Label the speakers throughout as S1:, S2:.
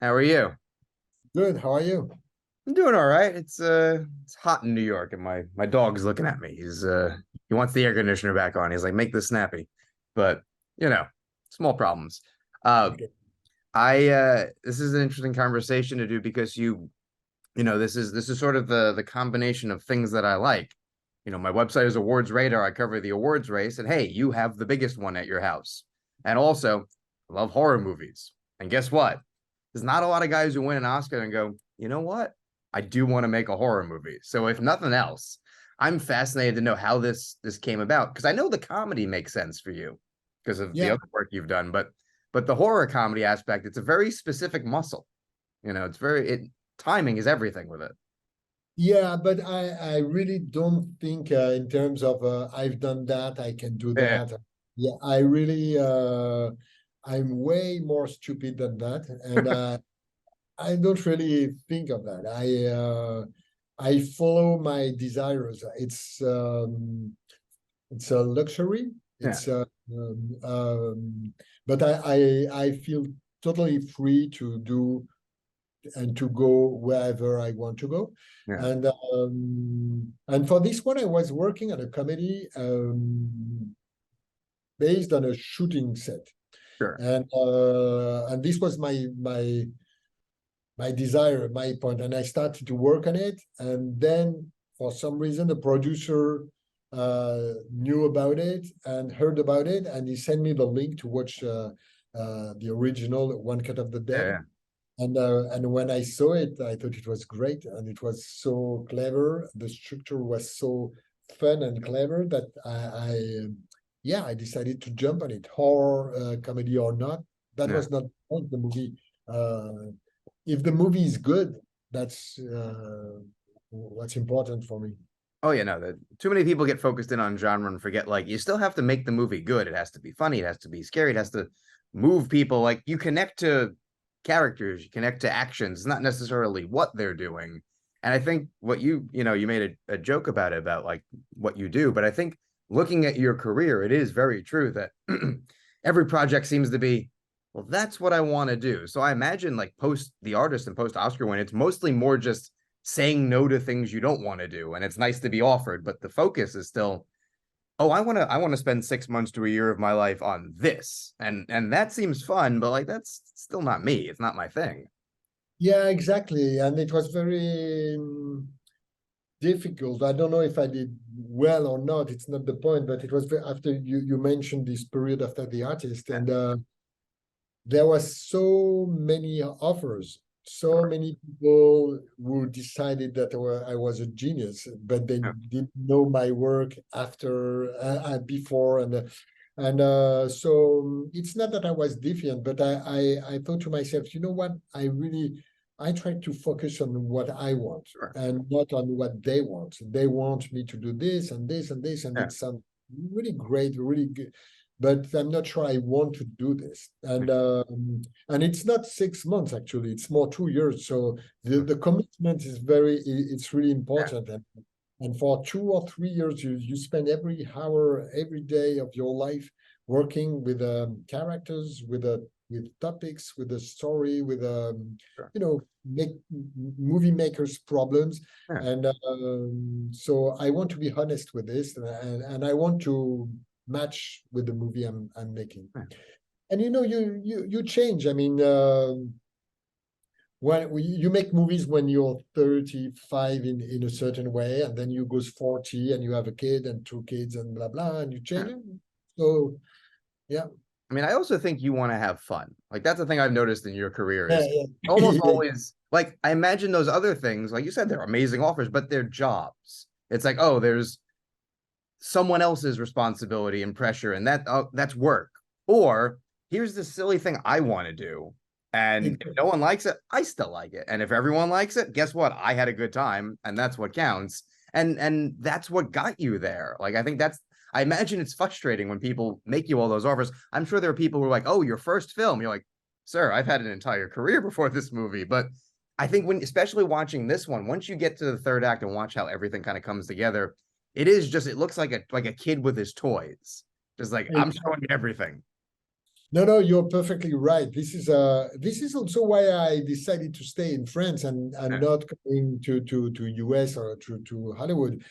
S1: How are you?
S2: Good. How are you?
S1: I'm doing all right. It's hot in New York and my dog's looking at me. He wants the air conditioner back on. He's like, make this snappy. But, you know, small problems. Uh
S2: Okay.
S1: I this is an interesting conversation to do because this is sort of the combination of things that I like. My website is Awards Radar. I cover the awards race, and hey, you have the biggest one at your house. And also, I love horror movies. And guess what? There's not a lot of guys who win an Oscar and go, you know what? I do want to make a horror movie. So if nothing else, I'm fascinated to know how this came about because I know the comedy makes sense for you because of the
S2: Yeah.
S1: other work you've done, but the horror comedy aspect, it's a very specific muscle. It's very it timing is everything with it.
S2: Yeah, but I really don't think in terms of I've done that, I can do
S1: Yeah,
S2: that. Yeah, I really I'm way more stupid than that, and I don't really think of that. I follow my desires. It's a luxury.
S1: yeah,
S2: It's but I feel totally free to do and to go wherever I want to go.
S1: yeah,
S2: And for this one, I was working on a comedy based on a shooting set,
S1: sure.
S2: and this was my desire, my point, and I started to work on it. And then, for some reason, the producer knew about it and heard about it, and he sent me the link to watch the original One Cut of the
S1: Yeah,
S2: Dead.
S1: yeah,
S2: And when I saw it, I thought it was great, and it was so clever. The structure was so fun and clever that yeah, I decided to jump on it, horror, comedy or not. That
S1: yeah.
S2: was not the point. The movie, if the movie is good, that's what's important for me.
S1: Oh yeah, no, too many people get focused in on genre and forget like you still have to make the movie good. It has to be funny, it has to be scary, it has to move people. Like you connect to characters, you connect to actions, not necessarily what they're doing. And I think what you made a joke about it about like what you do, but I think looking at your career, it is very true that every project seems to be, well, that's what I want to do. So I imagine like post the artist and post Oscar win, it's mostly more just saying no to things you don't want to do, and it's nice to be offered, but the focus is still, oh, I want to spend 6 months to a year of my life on this, and that seems fun, but like that's still not me. It's not my thing.
S2: Yeah, exactly. And it was very difficult. I don't know if I did well or not. It's not the point, but it was after you mentioned this period after the artist,
S1: Yeah,
S2: and there was so many offers, so
S1: sure.
S2: many people who decided that I was a genius, but they
S1: Yeah,
S2: didn't know my work after before, and so it's not that I was defiant, but I thought to myself, you know what, I try to focus on what I want
S1: sure.
S2: and not on what they want. They want me to do this and this and this, and
S1: Yeah,
S2: it sounds really great, really good, but I'm not sure I want to do this. And it's not 6 months actually; it's more 2 years. So the commitment is it's really
S1: yeah,
S2: important. And for 2 or 3 years, you spend every hour, every day of your life working with characters, with topics, with a story, with
S1: sure.
S2: make movie makers problems.
S1: Yeah,
S2: And so I want to be honest with this, and I want to match with the movie I'm making.
S1: yeah,
S2: And you change. I mean, when you make movies when you're 35 in a certain way, and then you goes 40 and you have a kid and two kids and blah blah, and you change
S1: yeah.
S2: it. So yeah,
S1: I mean, I also think you want to have fun. Like that's the thing I've noticed in your career
S2: yeah,
S1: is almost
S2: yeah.
S1: always like I imagine those other things, like you said, they're amazing offers, but they're jobs. It's like, oh, there's someone else's responsibility and pressure, and that's work. Or here's the silly thing I want to do, and if no one likes it, I still like it, and if everyone likes it, guess what? I had a good time, and that's what counts. And that's what got you there. Like I think that's. I imagine it's frustrating when people make you all those offers. I'm sure there are people who are like, "Oh, your first film." You're like, "Sir, I've had an entire career before this movie." But I think when, especially watching this one, once you get to the third act and watch how everything kind of comes together, it is just it looks like a kid with his toys. Just like I'm showing you everything.
S2: No, you're perfectly right. This is also why I decided to stay in France and
S1: Yeah,
S2: not going to US or to Hollywood,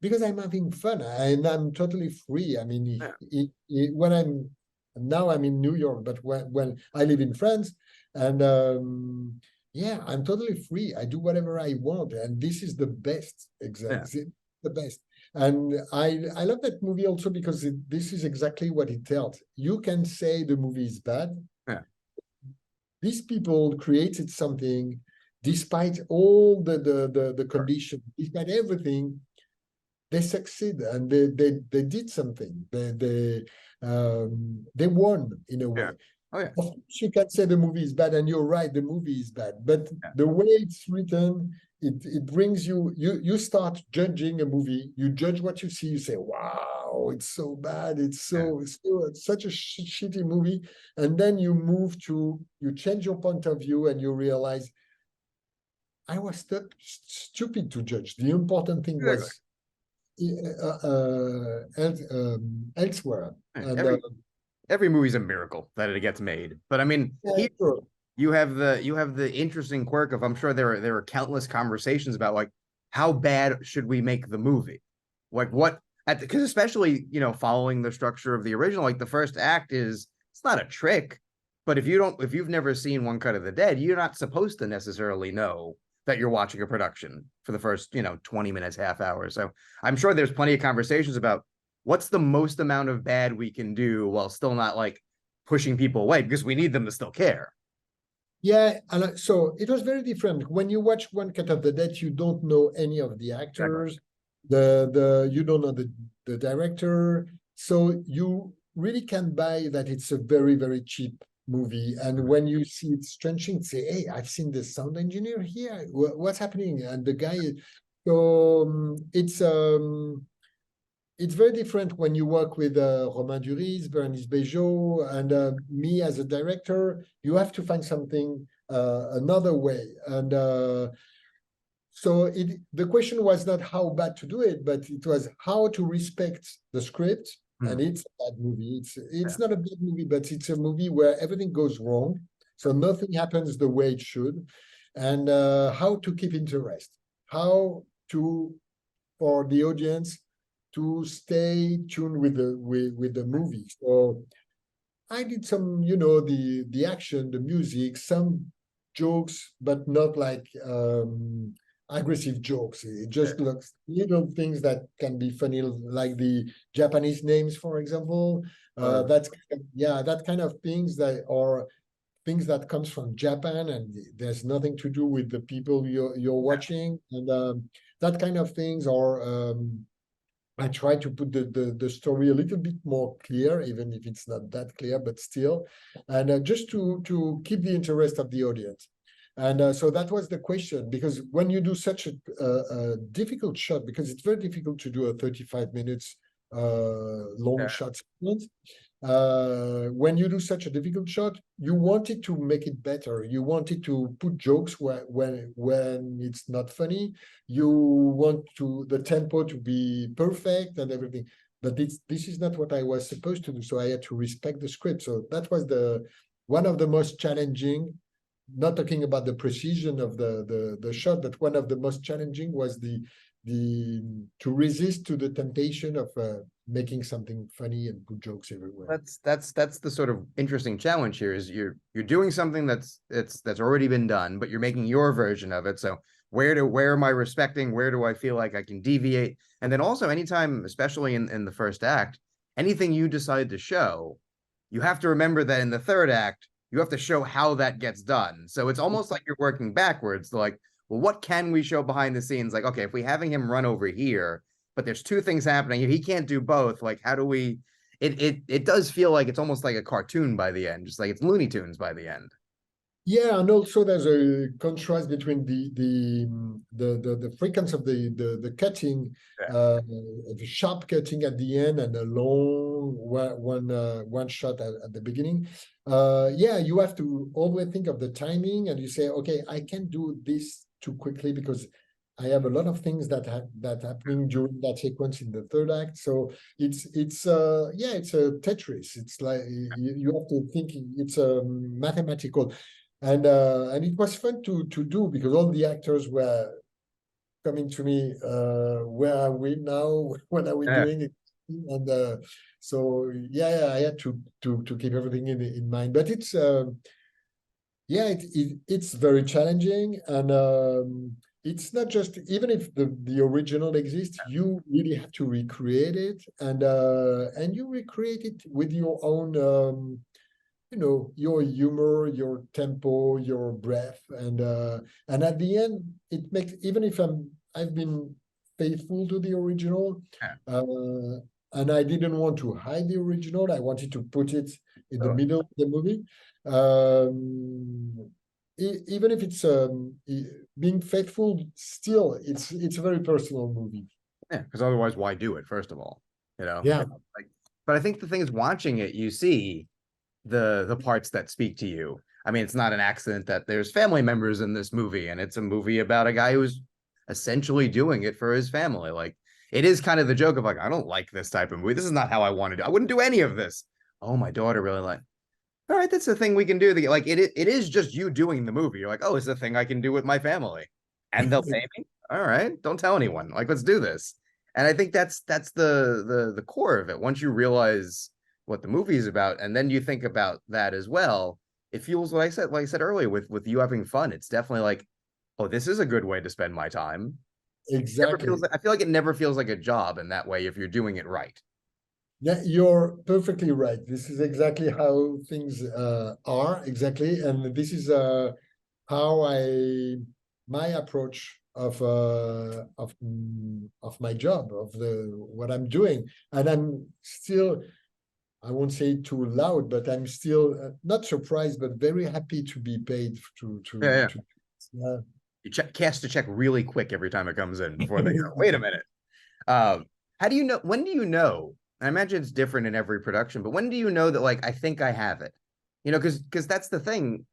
S2: because I'm having fun and I'm totally free. I mean,
S1: yeah,
S2: when I'm in New York, but when I live in France, and yeah, I'm totally free. I do whatever I want, and this is the best.
S1: yeah,
S2: Exactly, the best. And I love that movie also because this is exactly what it tells. You can say the movie is bad.
S1: yeah,
S2: These people created something despite all the
S1: sure.
S2: conditions, despite everything, they succeed and they did something. They won in a
S1: Yeah.
S2: way.
S1: Oh yeah.
S2: Of course, you can say the movie is bad, and you're right, the movie is bad. But
S1: Yeah.
S2: the way it's written, it brings you start judging a movie. You judge what you see. You say, "Wow, it's so bad.
S1: Yeah.
S2: It's such a shitty movie." And then you change your point of view, and you realize I was stupid to judge. The important thing
S1: Exactly.
S2: was elsewhere.
S1: Yeah.
S2: And
S1: Every movie's a miracle that it gets made. But I mean,
S2: yeah,
S1: here
S2: sure.
S1: you have the interesting quirk of I'm sure there are countless conversations about like how bad should we make the movie? Like what at because especially, following the structure of the original, like the first act is it's not a trick, but if you've never seen One Cut of the Dead, you're not supposed to necessarily know that you're watching a production for the first, 20 minutes, half hour. So I'm sure there's plenty of conversations about what's the most amount of bad we can do while still not like pushing people away because we need them to still care.
S2: Yeah, and so it was very different. When you watch One Cut of the Dead, you don't know any of the
S1: Exactly.
S2: actors, the you don't know the director, so you really can buy that it's a very cheap movie. And
S1: Mhm.
S2: when you see it stretching, say, "Hey, I've seen the sound engineer here. What's happening?" And the guy, so it's very different when you work with Romain Duris, Bernice Bejo, and me as a director. You have to find something another way. And so the question was not how bad to do it, but it was how to respect the script. And
S1: Mhm.
S2: it's a bad movie.
S1: Yeah.
S2: It's not a bad movie, but it's a movie where everything goes wrong. So nothing happens the way it should. And how to keep interest, how to for the audience to stay tuned with the movie. So I did some, the action, the music, some jokes, but not like aggressive jokes. It
S1: Yeah.
S2: just looks little things that can be funny, like the Japanese names, for example.
S1: Uh,
S2: That kind of things that are things that comes from Japan, and there's nothing to do with the people you're
S1: yeah.
S2: watching, and that kind of things are. I try to put the story a little bit more clear, even if it's not that clear, but still, and just to keep the interest of the audience. And so that was the question, because when you do such a difficult shot, because it's very difficult to do a 35 minutes long
S1: Yeah.
S2: shot sequence, when you do such a difficult shot, you wanted to make it better. You wanted to put jokes when it's not funny. You want to the tempo to be perfect and everything. But this is not what I was supposed to do. So I had to respect the script. So that was the one of the most challenging. Not talking about the precision of the shot, but one of the most challenging was the to resist to the temptation of making something funny and put jokes everywhere.
S1: That's the sort of interesting challenge here is you're doing something that's already been done, but you're making your version of it. So where am I respecting? Where do I feel like I can deviate? And then also anytime, especially in the first act, anything you decide to show, you have to remember that in the third act, you have to show how that gets done. So it's almost like you're working backwards. Like, well, what can we show behind the scenes? Like, okay, if we having him run over here, but there's two things happening, he can't do both. Like, how do we it does feel like it's almost like a cartoon by the end, just like it's Looney Tunes by the end.
S2: Yeah, and also there's a contrast between the frequency of the cutting,
S1: Yeah.
S2: the sharp cutting at the end, and a long one shot at the beginning. Yeah, you have to always think of the timing, and you say, okay, I can't do this too quickly because I have a lot of things that happening during that sequence in the third act. So it's yeah, it's a Tetris. It's like you have to think it's mathematical, and it was fun to do because all the actors were coming to me. Where are we now? What are we
S1: Yeah.
S2: doing? And so yeah, I had to keep everything in mind. But it's yeah, it's very challenging, and it's not just even if the original exists, you really have to recreate it, and you recreate it with your own you know, your humor, your tempo, your breath, and at the end it makes, even if I've been faithful to the original,
S1: Yeah.
S2: uh and I didn't want to hide the original, I wanted to put it in the
S1: So,
S2: middle of the movie. Even if it's being faithful, still it's a very personal movie.
S1: yeah, because otherwise, why do it? First of all, you know,
S2: Yeah,
S1: like, but I think the thing is, watching it, you see the parts that speak to you. I mean, it's not an accident that there's family members in this movie, and it's a movie about a guy who's essentially doing it for his family. Like, it is kind of the joke of like, I don't like this type of movie. This is not how I want to do. I wouldn't do any of this. Oh, my daughter really like. All right, that's the thing we can do. Like it is just you doing the movie. You're like, oh, it's a thing I can do with my family, and they'll pay me. All right, don't tell anyone. Like, let's do this. And I think that's the core of it. Once you realize what the movie is about, and then you think about that as well, it feels like I said earlier, with you having fun. It's definitely like, oh, this is a good way to spend my time. Never feels
S2: exactly.
S1: like, I feel like it never feels like a job in that way if you're doing it right.
S2: Yeah, you're perfectly right. This is exactly how things are, exactly, and this is how my approach of my job, of the what I'm doing, and I'm still, I won't say too loud, but I'm still not surprised, but very happy to be paid
S1: Yeah, yeah.
S2: to.
S1: You cast a check really quick every time it comes in before they go, wait a minute. Um, how do you know? When do you know? I imagine it's different in every production, but when do you know that like I think I have it? You know, because that's the thing.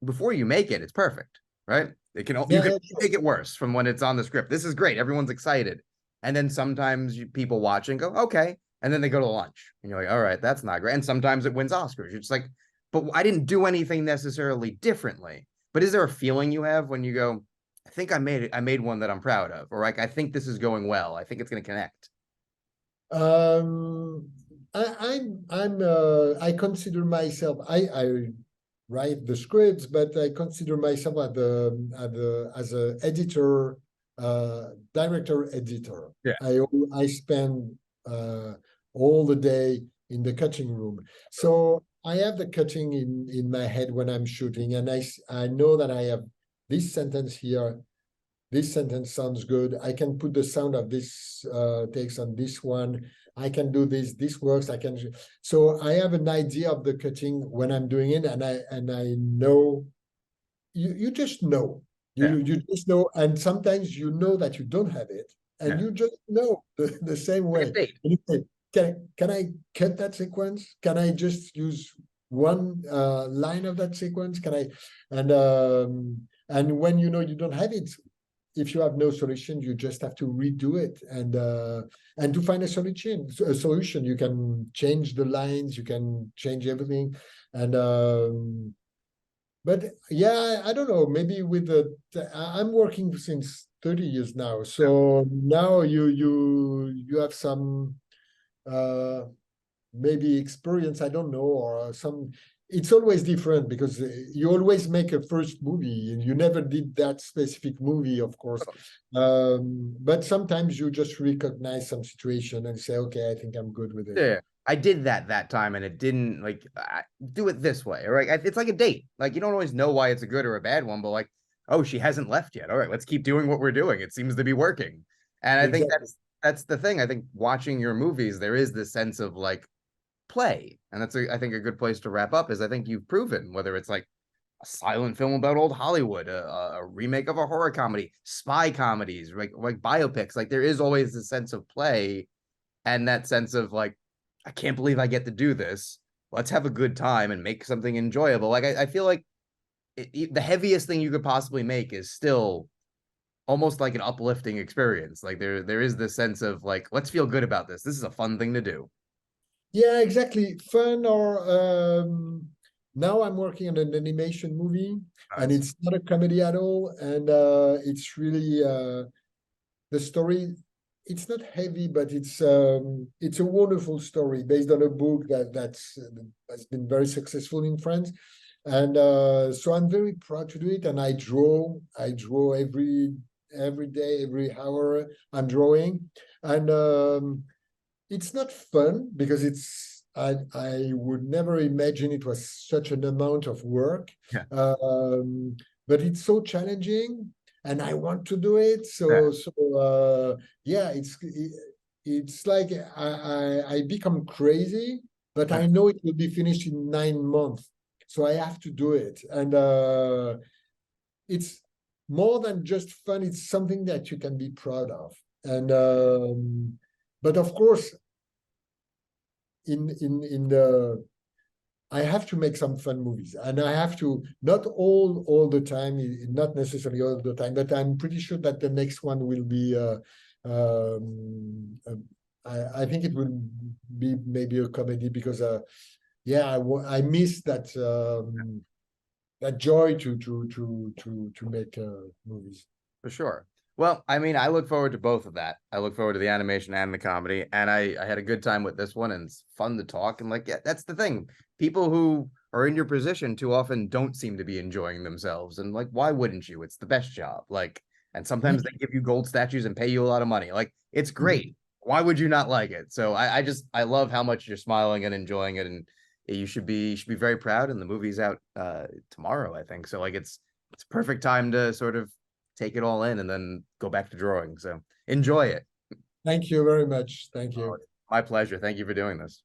S1: Before you make it, it's perfect, right? It can you
S2: Yeah,
S1: can
S2: yeah, sure.
S1: make it worse from when it's on the script. This is great. Everyone's excited, and then sometimes people watch and go, okay, and then they go to lunch, and you're like, all right, that's not great. And sometimes it wins Oscars. You're just like, but I didn't do anything necessarily differently. But is there a feeling you have when you go, I think I made it. I made one that I'm proud of, or like I think this is going well. I think it's going to connect.
S2: Um, I consider myself, I write the scripts, but I consider myself as a editor, director editor.
S1: Yeah.
S2: I spend all the day in the cutting room, so I have the cutting in my head when I'm shooting, and I know that I have this sentence here, this sentence sounds good. I can put the sound of this takes on this one. I can do this. This works. I can. So I have an idea of the cutting when I'm doing it, and I know. You just know.
S1: Yeah.
S2: You just know, and sometimes you know that you don't have it, and
S1: Yeah.
S2: you just know the same
S1: Like a
S2: way.
S1: date.
S2: And you say, can I cut that sequence? Can I just use one line of that sequence? Can I? And when you know you don't have it, if you have no solution, you just have to redo it, and to find a solution, you can change the lines, you can change everything, and but yeah, I don't know. Maybe with I'm working since 30 years now,
S1: Yeah.
S2: so now you have some uh maybe experience, I don't know, or some, it's always different because you always make a first movie and you never did that specific movie, of course. But sometimes you just recognize some situation and say, okay, I think I'm good with it.
S1: Yeah, I did that time, and it didn't like do it this way. All right, it's like a date. Like you don't always know why it's a good or a bad one, but like, oh, she hasn't left yet. All right, let's keep doing what we're doing. It seems to be working, and I think
S2: Exactly.
S1: that's the thing. I think watching your movies, there is this sense of like play, and that's I think a good place to wrap up. Is I think you've proven whether it's like a silent film about old Hollywood, a remake of a horror comedy, spy comedies, like biopics. Like there is always a sense of play and that sense of like, I can't believe I get to do this. Let's have a good time and make something enjoyable. Like I feel like the heaviest thing you could possibly make is still almost like an uplifting experience. Like there is this sense of like, let's feel good about this. This is a fun thing to do.
S2: Yeah, exactly. Fun or now I'm working on an animation movie, and
S1: Nice.
S2: it's not a comedy at all, and it's really the story. It's not heavy, but it's a wonderful story based on a book that's has been very successful in France, and so I'm very proud to do it. And I draw. I draw every day, every hour. I'm drawing, and it's not fun because I would never imagine it was such an amount of work.
S1: Yeah.
S2: But it's so challenging and I want to do it.
S1: Yeah.
S2: Yeah, it's like I become crazy, but
S1: Yeah.
S2: I know it will be finished in 9 months. So I have to do it. And it's more than just fun, it's something that you can be proud of. And but of course, in the I have to make some fun movies, and I have to not all the time, not necessarily all the time, but I'm pretty sure that the next one will be. Um, uh, I think it will be maybe a comedy because yeah, I miss that joy to make movies.
S1: For sure. Well, I mean, I look forward to both of that. I look forward to the animation and the comedy, and I had a good time with this one, and it's fun to talk. And like, yeah, that's the thing. People who are in your position too often don't seem to be enjoying themselves, and like, why wouldn't you? It's the best job. Like, and sometimes they give you gold statues and pay you a lot of money. Like, it's great. Why would you not like it? So I just I love how much you're smiling and enjoying it, and you should be very proud. And the movie's out tomorrow, I think. So like, it's perfect time to sort of take it all in and then go back to drawing. So enjoy it.
S2: Thank you very much. Thank
S1: Oh,
S2: you.
S1: my pleasure. Thank you for doing this.